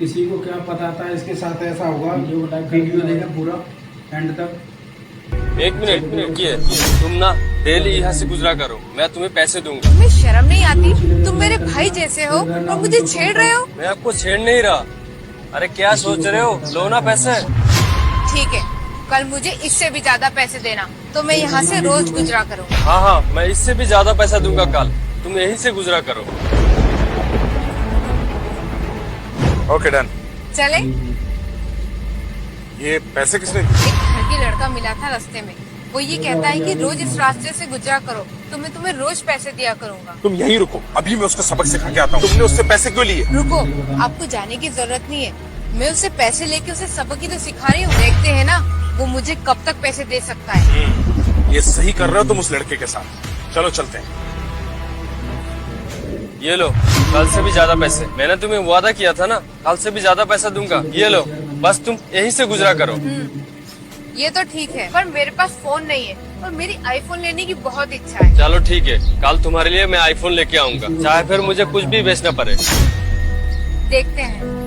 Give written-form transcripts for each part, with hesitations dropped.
किसी को क्या पता था इसके साथ ऐसा होगा। वीडियो देखें पूरा एंड तक। एक मिनट रुकिए, तुम ना डेली यहाँ से गुजरा करो, मैं तुम्हें पैसे दूंगा। तुम्हें शर्म नहीं आती? तुम मेरे भाई जैसे हो और मुझे छेड़ रहे हो। मैं आपको छेड़ नहीं रहा। अरे क्या सोच रहे हो, लो ना पैसे। ठीक है, कल मुझे इससे भी ज्यादा पैसे देना तो मैं यहाँ से रोज गुजरा करूँगा। हाँ हाँ, मैं इससे भी ज्यादा पैसा दूंगा कल, तुम यहीं से गुजरा करो। Okay done. चले। ये पैसे किसने दिए? एक घर की लड़का मिला था रास्ते में, वो ये कहता है कि रोज इस रास्ते से गुजरा करो तो मैं तुम्हें रोज पैसे दिया करूँगा। तुम यहीं रुको, अभी मैं उसका सबक सिखा के आता हूँ। तुमने उससे पैसे क्यों लिए? रुको, आपको जाने की जरूरत नहीं है, मैं उससे पैसे लेके उसे सबक ही तो सिखा रही हूँ। देखते हैं ना वो मुझे कब तक पैसे दे सकता है। ये सही कर रहे हो तुम उस लड़के के साथ। चलो चलते हैं। ये लो, कल से भी ज्यादा पैसे। मैंने तुम्हें वादा किया था ना, कल से भी ज्यादा पैसा दूंगा। ये लो, बस तुम यहीं से गुजरा करो। ये तो ठीक है, पर मेरे पास फोन नहीं है और मेरी आईफोन लेने की बहुत इच्छा है। चलो ठीक है, कल तुम्हारे लिए मैं आईफोन लेके आऊंगा, चाहे फिर मुझे कुछ भी बेचना पड़े। देखते हैं।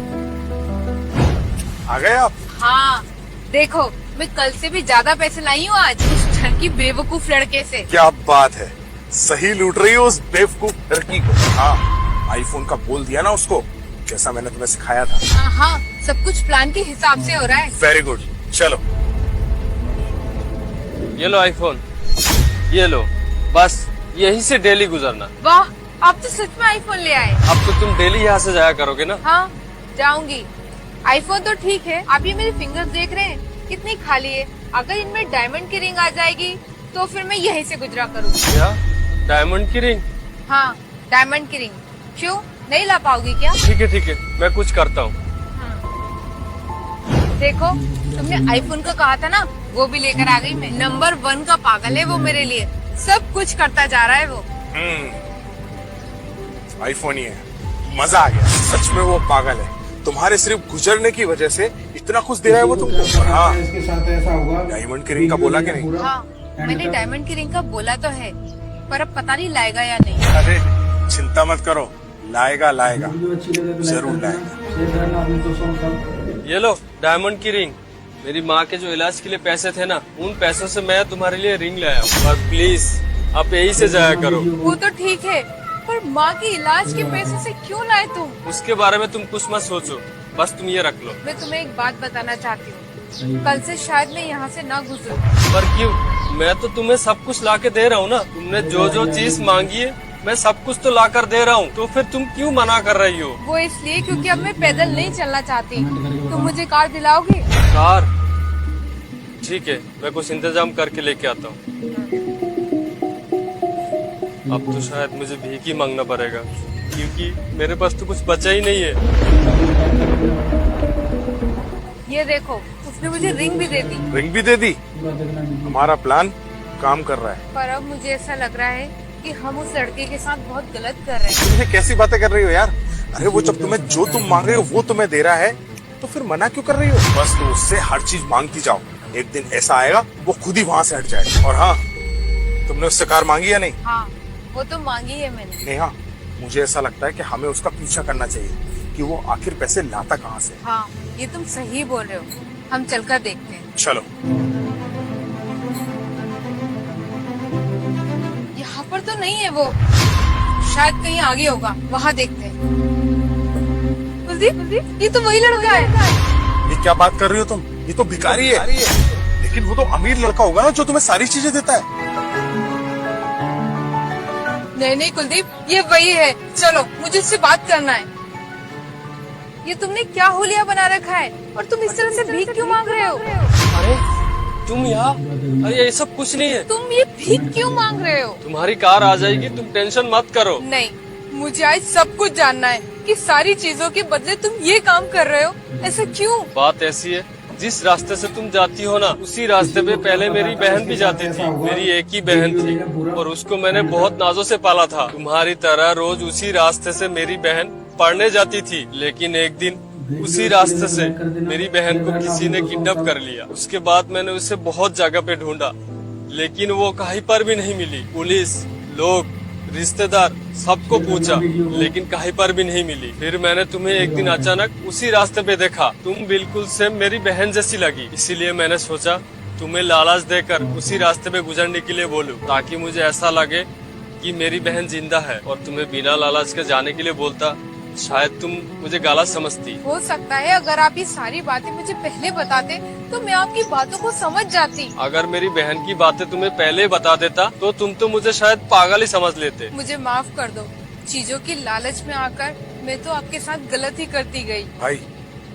आ गए आप? हाँ, देखो मैं कल से भी ज्यादा पैसे लाई हूँ आज उस ढंग की बेवकूफ लड़के से। क्या बात है, सही लूट रही हो उस बेवकूफ लड़की को। हाँ, आईफोन का बोल दिया ना उसको, जैसा मैंने तुम्हें सिखाया था। हाँ, सब कुछ प्लान के हिसाब से हो रहा है। वेरी गुड, चलो। ये लो आईफोन, ये लो, बस यहीं से डेली गुजरना। वाह, आप तो सच में आईफोन ले आए। अब तो तुम डेली यहाँ से जाया करोगे ना। हाँ, जाऊंगी। आईफोन तो ठीक है, आप ये मेरे फिंगर्स देख रहे हैं कितनी खाली है। अगर इनमें डायमंड की रिंग आ जाएगी तो फिर मैं यहीं से गुजरा करूँगी। क्या डायमंड की रिंग? हाँ, डायमंड की रिंग। क्यों नहीं ला पाओगी क्या? ठीक है, मैं कुछ करता हूँ। देखो, तुमने आईफोन का कहा था ना, वो भी लेकर आ गई मैं। नंबर 1 का पागल है वो मेरे लिए, सब कुछ करता जा रहा है वो। आईफोन ही है, मजा आ गया। सच में वो पागल है, तुम्हारे सिर्फ गुजरने की वजह से इतना कुछ दे रहा है वो तुमको। हाँ, इसके साथ ऐसा होगा। डायमंड की रिंग का बोला कि नहीं? हाँ, मैंने डायमंड की रिंग का बोला तो है, पर अब पता नहीं लाएगा या नहीं। अरे चिंता मत करो, लाएगा लाएगा, वीडियो अच्छी लगे तो जरूर लाइक लाएगा। करना, शेयर करना अपने दोस्तों तक। ये लो डायमंड की रिंग। मेरी माँ के जो इलाज के लिए पैसे थे ना, उन पैसों से मैं तुम्हारे लिए रिंग लाया हूँ। और प्लीज आप यहीं से जाया करो। वो तो ठीक है, पर माँ के इलाज के पैसे से क्यों लाए तुम? उसके बारे में तुम कुछ मत सोचो, बस तुम ये रख लो। मैं तुम्हें एक बात बताना चाहती हूँ, कल से शायद मैं यहाँ से ना गुजरूं। पर क्यों? मैं तो तुम्हें सब कुछ ला के दे रहा हूँ ना। तुमने जो जो चीज मांगी है मैं सब कुछ तो ला कर दे रहा हूँ, तो फिर तुम क्यों मना कर रही हो? वो इसलिए क्योंकि अब मैं पैदल नहीं चलना चाहती। तुम मुझे कार दिलाओगे? कार? ठीक है, मैं कुछ इंतजाम करके लेके आता हूँ। अब तो शायद मुझे भीख ही मांगना पड़ेगा, क्योंकि मेरे पास तो कुछ बचा ही नहीं है। ये देखो, उसने मुझे रिंग भी दे दी। रिंग भी दे दी। हमारा प्लान काम कर रहा है। पर अब मुझे ऐसा लग रहा है कि हम उस लड़के के साथ बहुत गलत कर रहे हैं। तुम ये कैसी बातें कर रही हो यार? अरे वो जब तुम्हें जो तुम मांग रहे हो वो तुम्हें दे रहा है, तो फिर मना क्यों कर रही हो? बस तुम उससे हर चीज मांगती जाओ, एक दिन ऐसा आएगा वो खुद ही वहाँ से हट जाएगा। और हाँ, तुमने उससे कार मांगी या नहीं? हाँ, वो तो मांगी है मैंने। नेहा, मुझे ऐसा लगता है कि हमें उसका पीछा करना चाहिए कि वो आखिर पैसे लाता कहाँ से। हाँ, ये तुम सही बोल रहे हो, हम चलकर देखते हैं। चलो। यहाँ पर तो नहीं है वो, शायद कहीं आगे होगा, वहाँ देखते हैं। कुलदीप, ये तो वही लड़का है। ये क्या बात कर रही हो तुम? ये तो भिखारी है। लेकिन वो तो अमीर लड़का होगा ना जो तुम्हें सारी चीजें देता है। नहीं कुलदीप, ये वही है। चलो, मुझे इससे बात करना है। ये तुमने क्या हुलिया बना रखा है और तुम इस तरह से भीख क्यों मांग रहे हो? अरे तुम यहाँ? अरे ये सब कुछ नहीं है। तुम ये भीख क्यों मांग रहे हो? तुम्हारी कार आ जाएगी, तुम टेंशन मत करो। नहीं, मुझे आज सब कुछ जानना है कि सारी चीजों के बदले तुम ये काम कर रहे हो। ऐसा क्यों? बात ऐसी है, जिस रास्ते से तुम जाती हो ना, उसी रास्ते पे पहले मेरी बहन भी जाती थी। मेरी एक ही बहन थी और उसको मैंने बहुत नाजों से पाला था। तुम्हारी तरह रोज उसी रास्ते से मेरी बहन पढ़ने जाती थी, लेकिन एक दिन उसी रास्ते से मेरी बहन को किसी ने किडनैप कर लिया। उसके बाद मैंने उसे बहुत जगह पे ढूंढा, लेकिन वो कहीं पर भी नहीं मिली। पुलिस, लोग, रिश्तेदार सबको पूछा, लेकिन कहीं पर भी नहीं मिली। फिर मैंने तुम्हें एक दिन अचानक उसी रास्ते पे देखा। तुम बिल्कुल सेम मेरी बहन जैसी लगी, इसीलिए मैंने सोचा तुम्हें लालच देकर उसी रास्ते पे गुजरने के लिए बोलूं, ताकि मुझे ऐसा लगे कि मेरी बहन जिंदा है। और तुम्हें बिना लालच के जाने के लिए बोलता, शायद तुम मुझे गलत समझती। हो सकता है अगर आप ये सारी बातें मुझे पहले बताते तो मैं आपकी बातों को समझ जाती। अगर मेरी बहन की बातें तुम्हें पहले बता देता तो तुम तो मुझे शायद पागल ही समझ लेते। मुझे माफ कर दो, चीजों की लालच में आकर मैं तो आपके साथ गलत ही करती गई। भाई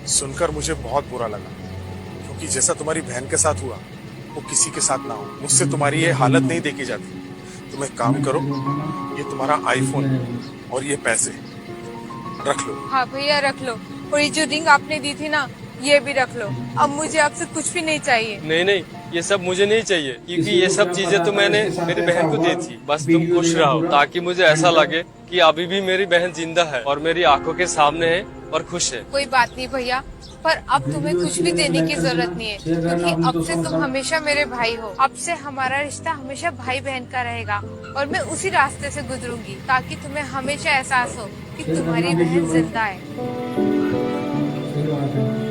सुनकर मुझे बहुत बुरा लगा, क्योंकि जैसा तुम्हारी बहन के साथ हुआ वो किसी के साथ ना हो। मुझसे तुम्हारी ये हालत नहीं देखी जाती। तुम एक काम करो, ये तुम्हारा आईफोन और ये पैसे रख लो। हाँ भैया रख लो, और ये जो रिंग आपने दी थी ना ये भी रख लो। अब मुझे आपसे कुछ भी नहीं चाहिए। नहीं नहीं, ये सब मुझे नहीं चाहिए, क्योंकि ये सब चीजें तो मैंने मेरी बहन को दी थी। बस तुम खुश रहो, ताकि मुझे ऐसा लगे कि अभी भी मेरी बहन जिंदा है और मेरी आंखों के सामने है और खुश है। कोई बात नहीं भैया, पर अब तुम्हें कुछ भी देने की जरूरत नहीं है, क्योंकि अब से तुम हमेशा मेरे भाई हो। अब से हमारा रिश्ता हमेशा भाई बहन का रहेगा, और मैं उसी रास्ते से गुजरूंगी ताकि तुम्हें हमेशा एहसास हो कि तुम्हारी बहन जिंदा है। सही बात है।